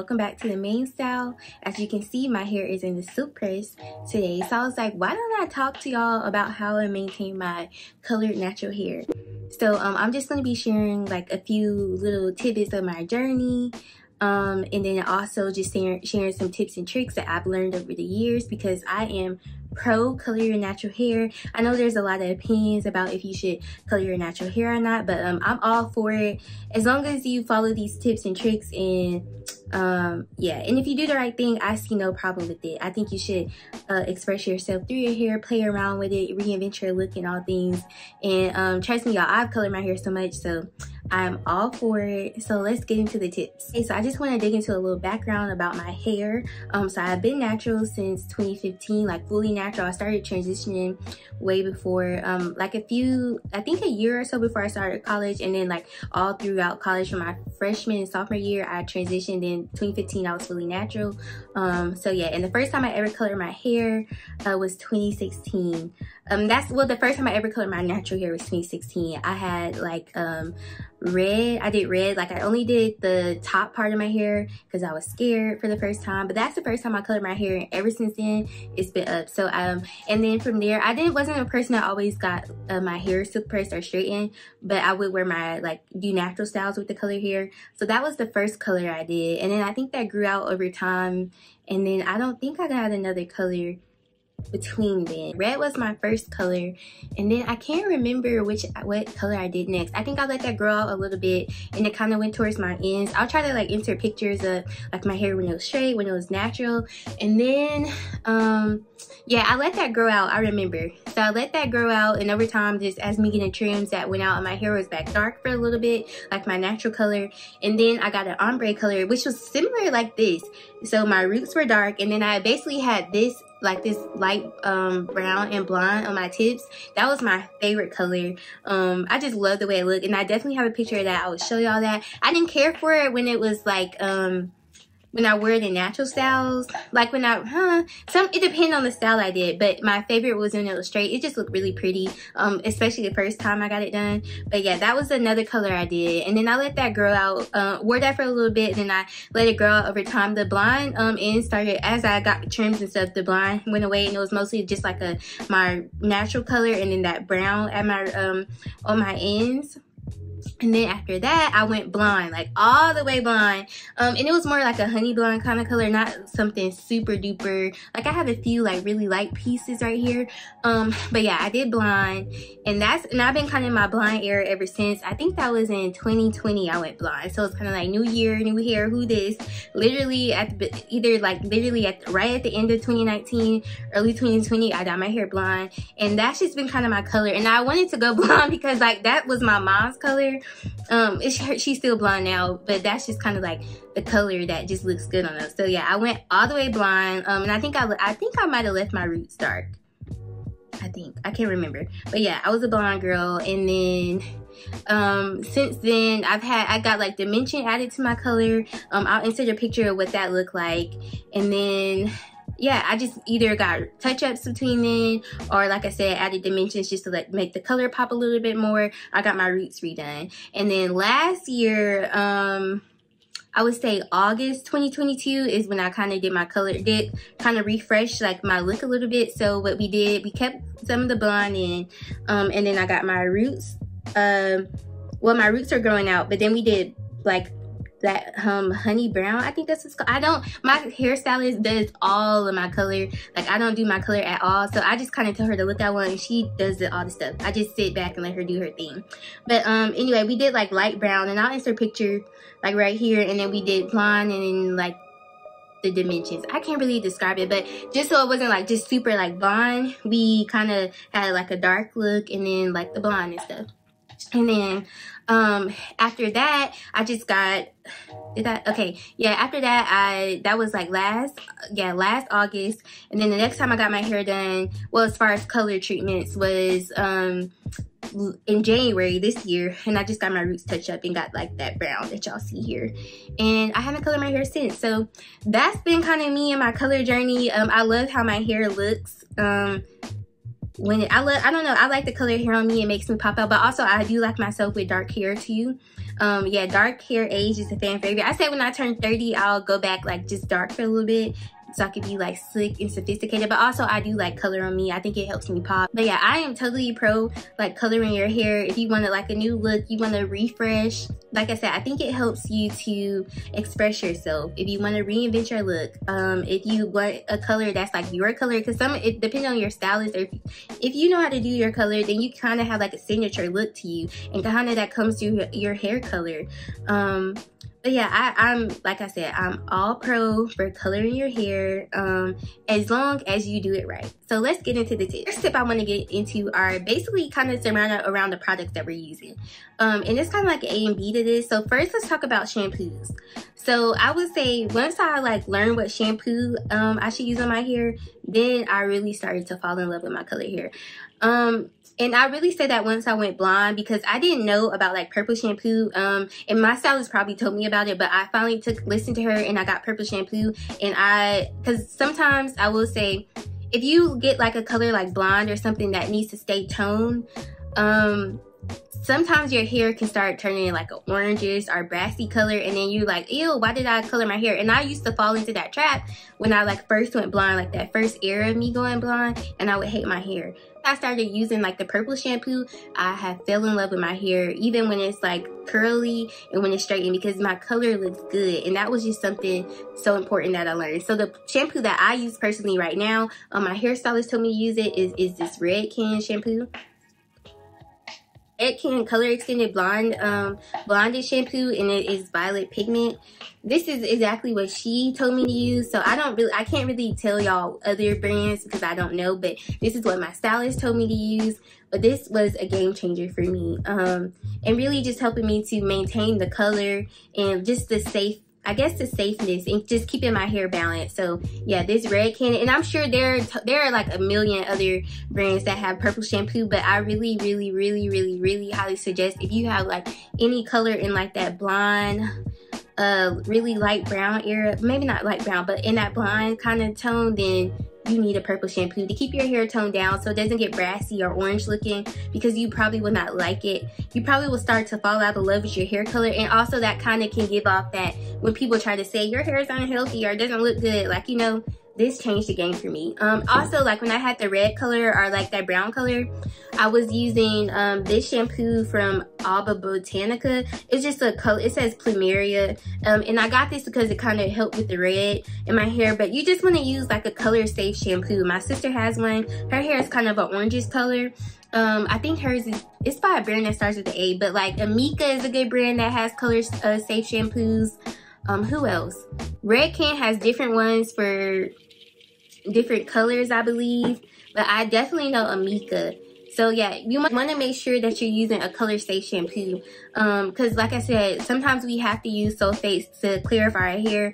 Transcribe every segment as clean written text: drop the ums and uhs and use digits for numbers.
welcome back to the main style. As you can see, my hair is in the silk press today, so I was like, why don't I talk to y'all about how I maintain my colored natural hair? So I'm just going to be sharing like a few little tidbits of my journey, and then also just sharing some tips and tricks that I've learned over the years, because I am pro color your natural hair. I know there's a lot of opinions about if you should color your natural hair or not, but I'm all for it as long as you follow these tips and tricks. And yeah, and if you do the right thing, I see no problem with it. I think you should express yourself through your hair, play around with it, reinvent your look and all things. And trust me, y'all, I've colored my hair so much, so I'm all for it. So let's get into the tips. Okay, so I just want to dig into a little background about my hair. So I've been natural since 2015, like fully natural. I started transitioning way before, like I think a year or so before I started college, and then like all throughout college from my freshman and sophomore year, I transitioned. In 2015, I was fully natural. So yeah, and the first time I ever colored my hair was 2016. The first time I ever colored my natural hair was 2016. I had like red. I did red. Like I only did the top part of my hair because I was scared for the first time, but that's the first time I colored my hair, and ever since then it's been up. So and then from there, I wasn't a person that always got my hair silk pressed or straightened, but I would wear my do natural styles with the colored hair. So that was the first color I did, and then I think that grew out over time, and then I don't think I got another color between then. Red was my first color, and then I can't remember what color I did next. I think I let that grow out a little bit, and it kind of went towards my ends. I'll try to like insert pictures of like my hair when it was straight, when it was natural, and then yeah, I let that grow out. I remember, so I let that grow out, and over time, just as me getting trims that went out, and my hair was back dark for a little bit, like my natural color. And then I got an ombre color, which was similar like this. So my roots were dark, and then I basically had this like this light brown and blonde on my tips. That was my favorite color. I just love the way it looked, and I definitely have a picture of that. I will show y'all that. I didn't care for it when it was like when I wear the natural styles, like when it depends on the style I did, but my favorite was when it was straight. It just looked really pretty, especially the first time I got it done. But yeah, that was another color I did, and then I let that grow out, wore that for a little bit, and then I let it grow out over time. The blonde ends started, as I got the trims and stuff, the blonde went away, and it was mostly just like my natural color, and then that brown at my on my ends. And then after that, I went blonde, like all the way blonde. And it was more like a honey blonde kind of color, not something super duper. Like I have a few like really light pieces right here. But yeah, I did blonde, and I've been kind of in my blonde era ever since. I think that was in 2020 I went blonde. So it's kind of like new year, new hair, who this? Literally right at the end of 2019, early 2020, I dyed my hair blonde, and that's just been kind of my color. And I wanted to go blonde because like that was my mom's color. She's still blonde now, but that's just kind of like the color that just looks good on us. So yeah, I went all the way blonde, and I think I might have left my roots dark. I can't remember, but yeah, I was a blonde girl. And then since then I got like dimension added to my color. I'll insert a picture of what that looked like. And then yeah, I just either got touch-ups between then, or like I said, added dimensions just to make the color pop a little bit more. I got my roots redone. And then last year, I would say August 2022 is when I kind of did my color, kind of refresh like my look a little bit. So what we did, we kept some of the blonde in, and then I got my roots. Well, my roots are growing out, but then we did like that honey brown, I think that's what's called. My hairstylist does all of my color. Like I don't do my color at all, so I just kind of tell her to look at one, and she does all the stuff. I just sit back and let her do her thing. But anyway, we did like light brown, and I'll insert a picture like right here, and then we did blonde, and then like the dimensions. I can't really describe it, but just so it wasn't like just super like blonde, we kind of had like a dark look, and then like the blonde and stuff. And then after that, I just got, after that, that was like last August. And then the next time I got my hair done, well, as far as color treatments, was in January this year, and I just got my roots touched up and got like that brown that y'all see here, and I haven't colored my hair since. So that's been kind of me and my color journey. I love how my hair looks. when I don't know, I like the colored hair on me. It makes me pop out, but also I do like myself with dark hair too. Yeah, dark hair age is a fan favorite. I said when I turn 30, I'll go back like just dark for a little bit, so I could be like slick and sophisticated. But also I do like color on me. I think it helps me pop. But yeah, I am totally pro like coloring your hair. If you want to like a new look, you want to refresh, like I said, I think it helps you to express yourself. If you want to reinvent your look, if you want a color that's like your color, because it depends on your stylist, or if you know how to do your color, then you kind of have like a signature look to you, and kind of that comes through your hair color. But yeah, I'm like I said, I'm all pro for coloring your hair, as long as you do it right. So let's get into the tips. First tip I want to get into are basically kind of surrounded around the products that we're using. And it's kind of like A and B to this. So first, let's talk about shampoos. So I would say once I like learned what shampoo I should use on my hair, then I really started to fall in love with my colored hair. And I really said that once I went blonde, because I didn't know about like purple shampoo. And my stylist probably told me about it, but I finally listened to her and I got purple shampoo. And because sometimes I will say, if you get like a color like blonde or something that needs to stay toned, sometimes your hair can start turning like an orangish or brassy color, and then you're like, ew, why did I color my hair? And I used to fall into that trap when I like first went blonde, like that first era of me going blonde, and I would hate my hair. I started using like the purple shampoo, I have fell in love with my hair, even when it's like curly and when it's straightened, because my color looks good. And that was just something so important that I learned. So the shampoo that I use personally right now, my hairstylist told me to use it, is this Red Can shampoo. Red Can Color Extended Blonde blonded shampoo, and it is violet pigment. This is exactly what she told me to use, so I can't really tell y'all other brands because I don't know, but this is what my stylist told me to use. But this was a game changer for me, and really just helping me to maintain the color and just the safeness and just keeping my hair balanced. So yeah, this Red Can, and I'm sure there are like a million other brands that have purple shampoo, but I really highly suggest, if you have like any color in like that blonde, really light brown era, maybe not light brown, but in that blonde kind of tone, then you need a purple shampoo to keep your hair toned down so it doesn't get brassy or orange looking, because you probably will not like it. You probably will start to fall out of love with your hair color, and also that kind of can give off that when people try to say your hair is unhealthy or doesn't look good, like, you know, this changed the game for me. Also, like when I had the red color or like that brown color, I was using this shampoo from Alba Botanica. It's just a color, it says Plumeria, and I got this because it kind of helped with the red in my hair. But you just want to use like a color safe shampoo. My sister has one. Her hair is kind of an orangish color. I think hers it's by a brand that starts with the A, but like Amika is a good brand that has color safe shampoos. Who else? Red Can has different ones for different colors, I believe, but I definitely know Amika. So yeah, you want to make sure that you're using a color safe shampoo, because like I said, sometimes we have to use sulfates to clarify our hair,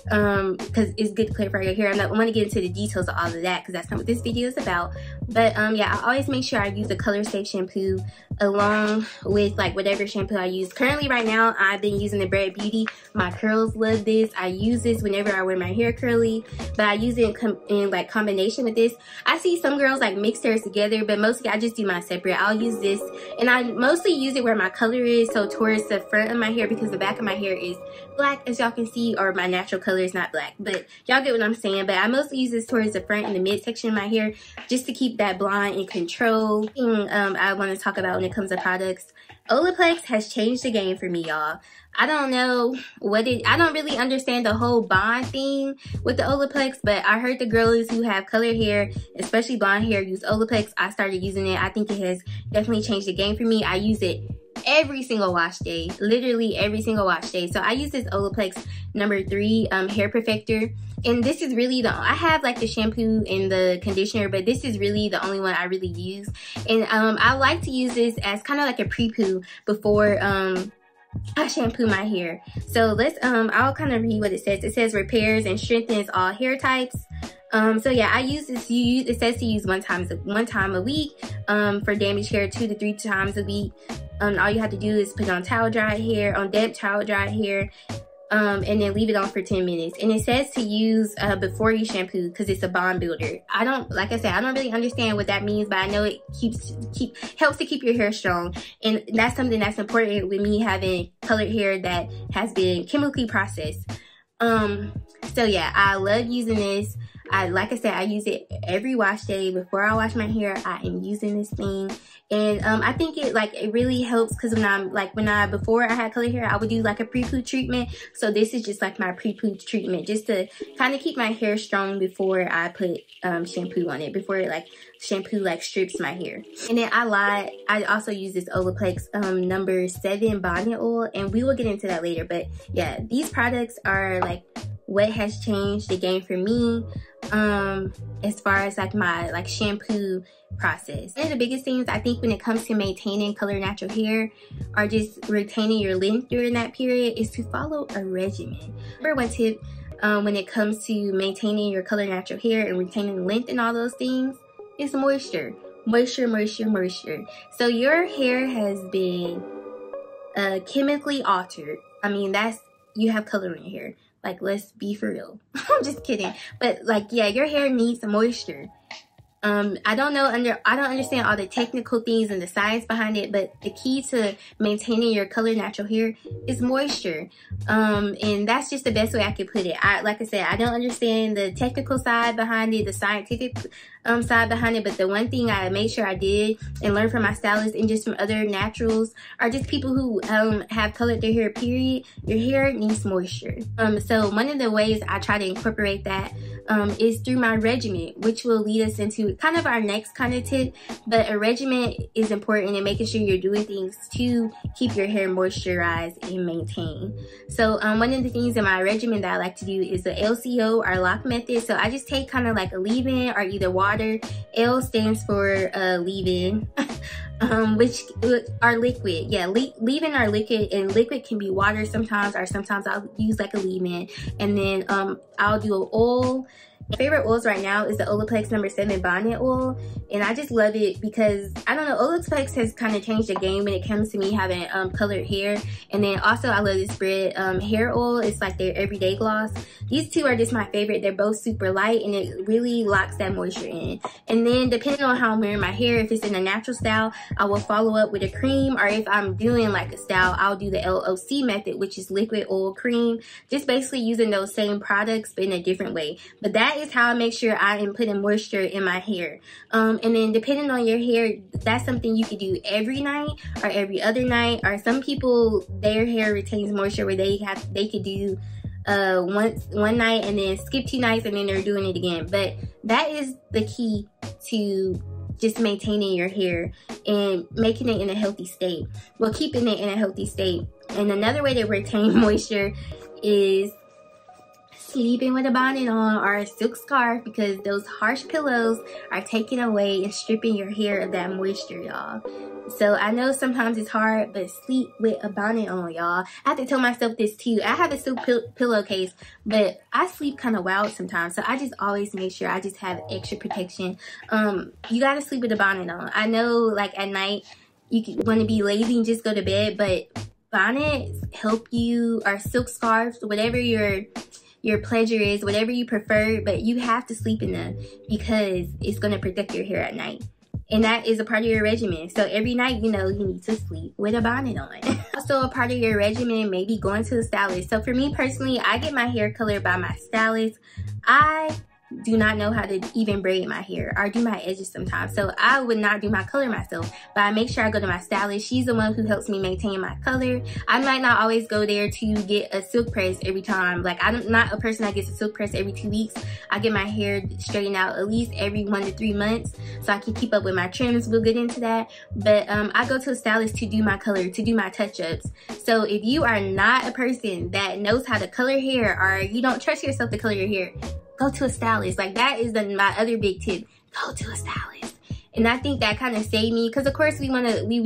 because it's good to clarify your hair. I want to get into the details of all of that because that's not what this video is about. But yeah, I always make sure I use a color safe shampoo along with like whatever shampoo I use. Currently right now, I've been using the Bread Beauty. My curls love this. I use this whenever I wear my hair curly, but I use it in like combination with this. I see some girls like mix theirs together, but mostly I just do mine separate. I'll use this, and I mostly use it where my color is, so towards the front of my hair, because the back of my hair is black, as y'all can see, or my natural color is not black, but y'all get what I'm saying. But I mostly use this towards the front and the midsection of my hair, just to keep that blonde in control. I want to talk about when it comes to products, Olaplex has changed the game for me, y'all. I don't know I don't really understand the whole bond thing with the Olaplex, but I heard the girls who have colored hair, especially blonde hair, use Olaplex. I started using it. I think it has definitely changed the game for me. I use it every single wash day, literally every single wash day. So I use this Olaplex number 3 hair perfector, and this is really I have like the shampoo and the conditioner, but this is really the only one I really use. And I like to use this as kind of like a pre-poo before I shampoo my hair. So let's I'll kind of read what it says. It says repairs and strengthens all hair types. So yeah, I use this. It says to use one time a week. For damaged hair, 2 to 3 times a week. All you have to do is put on towel dry hair, on damp towel dry hair. and then leave it on for 10 minutes. And it says to use before you shampoo because it's a bond builder. Like I said, I don't really understand what that means, but I know it helps to keep your hair strong. And that's something that's important with me having colored hair that has been chemically processed. So yeah, I love using this. Like I said, I use it every wash day. Before I wash my hair, I am using this thing. And I think it really helps because before I had colored hair, I would do like a pre-poo treatment. So this is just like my pre-poo treatment, just to kind of keep my hair strong before I put shampoo on it, before shampoo strips my hair. And then I also use this Olaplex number 7 bonnet oil, and we will get into that later. But yeah, these products are like what has changed the game for me as far as my shampoo process. One of the biggest things I think when it comes to maintaining colored natural hair or just retaining your length during that period is to follow a regimen. Number one tip when it comes to maintaining your colored natural hair and retaining length and all those things is moisture. Moisture. So your hair has been chemically altered. I mean, you have color in your hair. Like, let's be for real. I'm just kidding. But yeah, your hair needs moisture. I don't understand all the technical things and the science behind it, but the key to maintaining your colored natural hair is moisture. And that's just the best way I can put it. Like I said, I don't understand the technical side behind it, the scientific side behind it, but the one thing I made sure I did and learned from my stylist and just from other naturals are just people who have colored their hair, period. Your hair needs moisture. So one of the ways I try to incorporate that is through my regimen, which will lead us into kind of our next kind of tip. But a regimen is important in making sure you're doing things to keep your hair moisturized and maintained. So one of the things in my regimen that I like to do is the LCO or lock method. So I just take kind of like a leave-in or either water. L stands for leave-in, which are liquid. Yeah, leave-in are liquid, and liquid can be water sometimes, or sometimes I'll use like a leave-in. And then I'll do an oil. My favorite oils right now is the Olaplex number 7 bonnet oil, and I just love it because, I don't know, Olaplex has kind of changed the game when it comes to me having colored hair. And then also I love this spread hair oil. It's like their everyday gloss. These two are just my favorite. They're both super light and it really locks that moisture in. And then depending on how I'm wearing my hair, if it's in a natural style, I will follow up with a cream, or if I'm doing like a style, I'll do the LOC method, which is liquid oil cream. Just basically using those same products but in a different way. But that is how I make sure I am putting moisture in my hair. And then depending on your hair, that's something you could do every night or every other night. Or some people, their hair retains moisture where they could do one night and then skip 2 nights and then they're doing it again. But that is the key to just maintaining your hair and making it in a healthy state. Well, keeping it in a healthy state. And another way to retain moisture is sleeping with a bonnet on or a silk scarf, because those harsh pillows are taking away and stripping your hair of that moisture, y'all. So I know sometimes it's hard, but sleep with a bonnet on, y'all. I have to tell myself this too. I have a silk pillowcase, but I sleep kind of wild sometimes, so I just always make sure I just have extra protection. You gotta sleep with a bonnet on. I know, like, at night you want to be lazy and just go to bed, but bonnets help you, or silk scarves, whatever your pleasure is, whatever you prefer, but you have to sleep in them because it's going to protect your hair at night. And that is a part of your regimen. So every night, you know, you need to sleep with a bonnet on. Also, a part of your regimen may be going to the stylist. So for me personally, I get my hair colored by my stylist. I do not know how to even braid my hair or do my edges sometimes, so I would not do my color myself, but I make sure I go to my stylist. She's the one who helps me maintain my color. I might not always go there to get a silk press every time. Like, I'm not a person that gets a silk press every 2 weeks. I get my hair straightened out at least every 1 to 3 months so I can keep up with my trims. We'll get into that, but I go to a stylist to do my color, to do my touch-ups. So if you are not a person that knows how to color hair, or you don't trust yourself to color your hair, go to a stylist. Like, that is my other big tip. Go to a stylist. And I think that kind of saved me, because of course we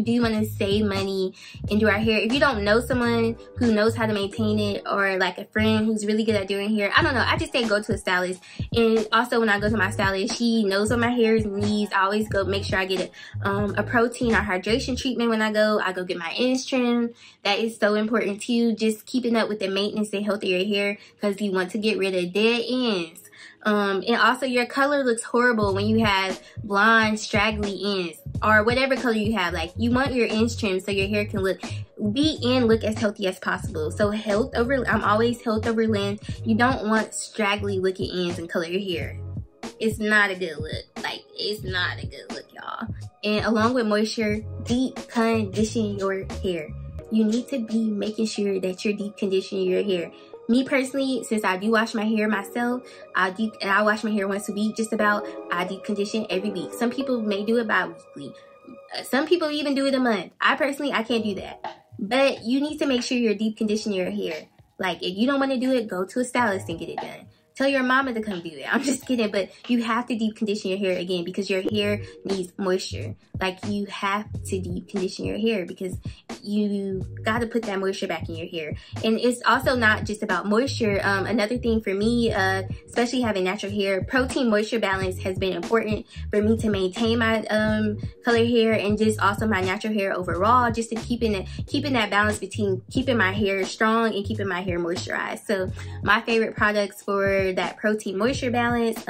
do want to save money and do our hair. If you don't know someone who knows how to maintain it, or like a friend who's really good at doing hair, I don't know, I just say go to a stylist. And also when I go to my stylist, she knows what my hair needs. I always go make sure I get a protein or hydration treatment when I go get my ends trimmed. That is so important too, just keeping up with the maintenance and health of your hair, because you want to get rid of dead ends. And also your color looks horrible when you have blonde straggly ends, or whatever color you have. Like, you want your ends trimmed so your hair can look as healthy as possible. So I'm always health over length. You don't want straggly looking ends and color your hair. It's not a good look. Like, it's not a good look, y'all. And along with moisture, deep condition your hair. You need to be making sure that you're deep conditioning your hair. Me personally, since I do wash my hair myself, I wash my hair once a week, just about. I deep condition every week. Some people may do it bi-weekly. Some people even do it a month. I can't do that. But you need to make sure you're deep conditioning your hair. Like, if you don't want to do it, go to a stylist and get it done. Tell your mama to come do it. I'm just kidding, but you have to deep condition your hair again, because your hair needs moisture. Like, you have to deep condition your hair, because you got to put that moisture back in your hair. And it's also not just about moisture. Another thing for me, especially having natural hair, protein moisture balance has been important for me to maintain my color hair, and just also my natural hair overall, just to keeping that balance between keeping my hair strong and keeping my hair moisturized. So my favorite products for that protein moisture balance,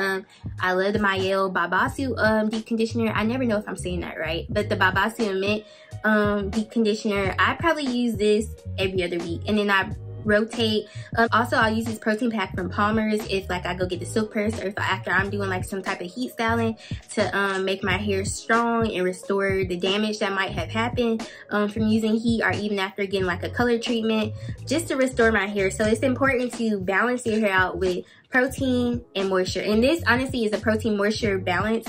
I love the Mielle Babasu deep conditioner. I never know if I'm saying that right, but the Babasu Mint deep conditioner, I probably use this every other week, and then I rotate. Also, I'll use this protein pack from Palmer's if like I go get the silk press, or if after I'm doing like some type of heat styling, to make my hair strong and restore the damage that might have happened from using heat, or even after getting like a color treatment, just to restore my hair. So it's important to balance your hair out with protein and moisture. And this honestly is a protein moisture balance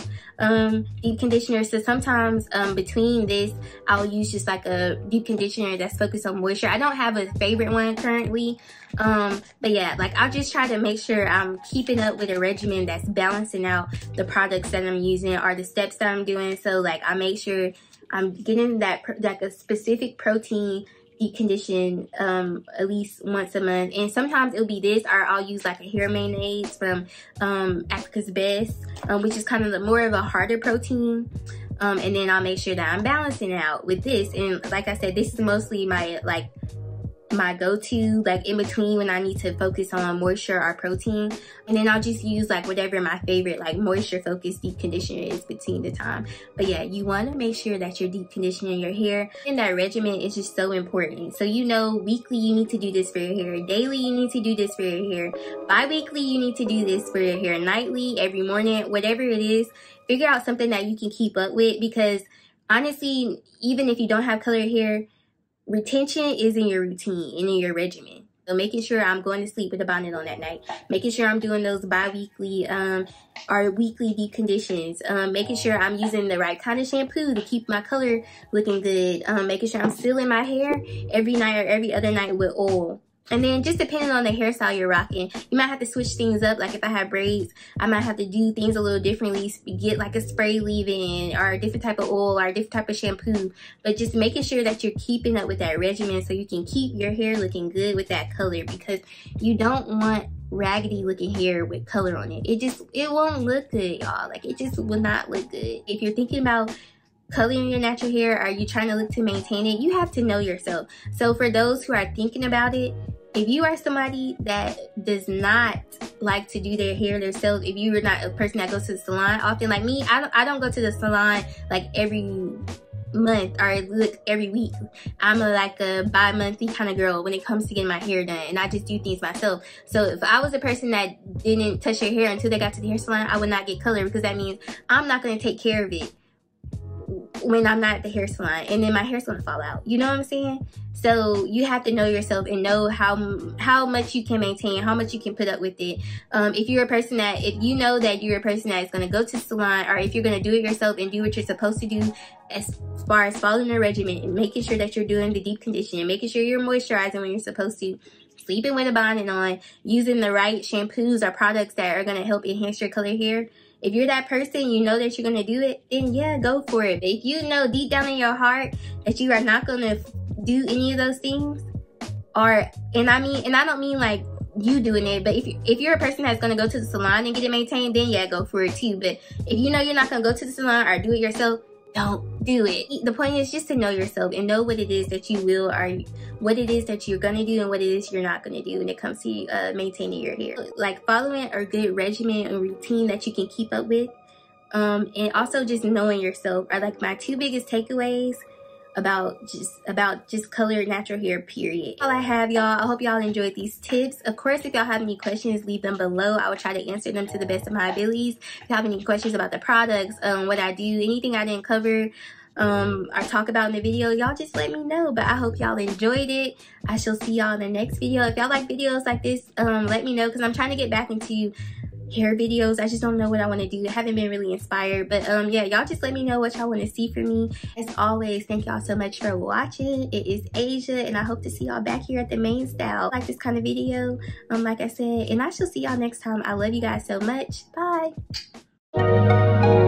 deep conditioner. So sometimes between this, I'll use just like a deep conditioner that's focused on moisture. I don't have a favorite one currently, but yeah, like I'll just try to make sure I'm keeping up with a regimen that's balancing out the products that I'm using, or the steps that I'm doing. So like I make sure I'm getting that like a specific protein deep condition at least once a month. And sometimes it'll be this, or I'll use like a hair mayonnaise from Africa's Best, which is kind of more of a harder protein. And then I'll make sure that I'm balancing it out with this. And like I said, this is mostly my go-to, like in between when I need to focus on moisture or protein. And then I'll just use like whatever my favorite like moisture focused deep conditioner is between the time. But yeah, you want to make sure that you're deep conditioning your hair, and that regimen is just so important. So you know, weekly you need to do this for your hair, daily you need to do this for your hair, bi-weekly you need to do this for your hair, nightly, every morning, whatever it is. Figure out something that you can keep up with, because honestly, even if you don't have colored hair, retention is in your routine and in your regimen. So making sure I'm going to sleep with a bonnet on that night, making sure I'm doing those bi-weekly or weekly deep conditions, making sure I'm using the right kind of shampoo to keep my color looking good, making sure I'm sealing my hair every night or every other night with oil. And then just depending on the hairstyle you're rocking, you might have to switch things up. Like if I have braids, I might have to do things a little differently, get like a spray leave-in or a different type of oil or a different type of shampoo. But just making sure that you're keeping up with that regimen so you can keep your hair looking good with that color, because you don't want raggedy looking hair with color on it. It won't look good, y'all. Like, it just will not look good. If you're thinking about coloring your natural hair, or you trying to look to maintain it, you have to know yourself. So for those who are thinking about it, if you are somebody that does not like to do their hair themselves, if you're not a person that goes to the salon often, like me, I don't go to the salon like every month or look every week. I'm like a bi-monthly kind of girl when it comes to getting my hair done, and I just do things myself. So if I was a person that didn't touch their hair until they got to the hair salon, I would not get color, because that means I'm not going to take care of it when I'm not at the hair salon, and then my hair's gonna fall out. You know what I'm saying? So you have to know yourself and know how much you can maintain, how much you can put up with it. If you know that you're a person that is gonna go to the salon, or if you're gonna do it yourself and do what you're supposed to do as far as following a regimen and making sure that you're doing the deep conditioning, making sure you're moisturizing when you're supposed to, sleeping with a bonnet on, using the right shampoos or products that are gonna help enhance your color hair, if you're that person, you know that you're gonna do it, then yeah, go for it. But if you know deep down in your heart that you are not gonna do any of those things, and I don't mean like you doing it, but if you're a person that's gonna go to the salon and get it maintained, then yeah, go for it too. But if you know you're not gonna go to the salon or do it yourself, don't do it. The point is just to know yourself and know what it is that you will, or what it is that you're gonna do and what it is you're not gonna do when it comes to maintaining your hair. Like following a good regimen and routine that you can keep up with, and also just knowing yourself are like my 2 biggest takeaways about just colored natural hair, period. All I have, y'all. I hope y'all enjoyed these tips. Of course, if y'all have any questions, leave them below. I will try to answer them to the best of my abilities. If you have any questions about the products, what I do, anything I didn't cover or talk about in the video, y'all just let me know. But I hope y'all enjoyed it. I shall see y'all in the next video. If y'all like videos like this, let me know, because I'm trying to get back into hair videos. I just don't know what I want to do. I haven't been really inspired, but yeah, y'all just let me know what y'all want to see from me. As always, thank y'all so much for watching. It is Asia, and I hope to see y'all back here at the main style. Like this kind of video, like I said, and I shall see y'all next time. I love you guys so much. Bye.